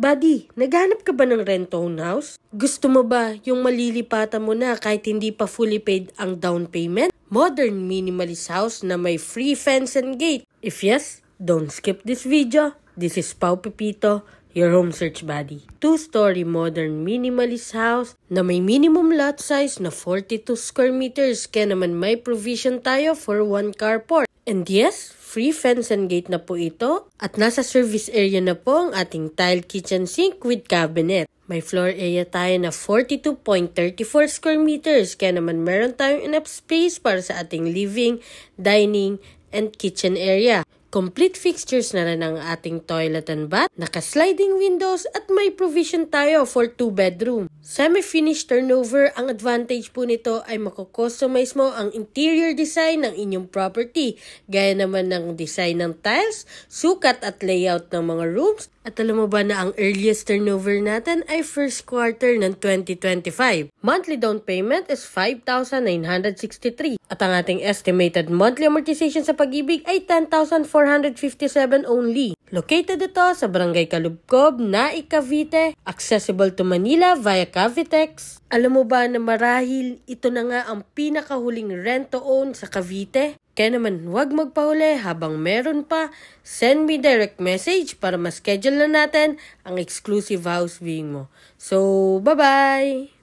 Buddy, naghanap ka ba ng rent-own house? Gusto mo ba yung malilipatan mo na kahit hindi pa fully paid ang down payment? Modern minimalist house na may free fence and gate. If yes, don't skip this video. This is Pau Pepito, your home search buddy. 2-story modern minimalist house na may minimum lot size na 42 square meters kaya naman may provision tayo for 1 carport. And yes, free fence and gate na po ito at nasa service area na po ang ating tile kitchen sink with cabinet. May floor area tayo na 42.34 square meters kaya naman meron tayong enough space para sa ating living, dining, and kitchen area. Complete fixtures na rin ang ating toilet and bath, naka-sliding windows at may provision tayo for 2 bedroom. Semi-finished turnover, ang advantage po nito ay mako-customize mo ang interior design ng inyong property, gaya naman ng design ng tiles, sukat at layout ng mga rooms. At alam mo ba na ang earliest turnover natin ay first quarter ng 2025. Monthly down payment is 5,963. At ang ating estimated monthly amortization sa Pag-ibig ay 10,457 only. Located ito sa Barangay Calubcob, Naik, Cavite. Accessible to Manila via Cavitex. Alam mo ba na marahil ito na nga ang pinakahuling rent-to-own sa Cavite? Kaya naman huwag magpahuli habang meron pa. Send me direct message para ma-schedule na natin ang exclusive house viewing mo. So, bye-bye!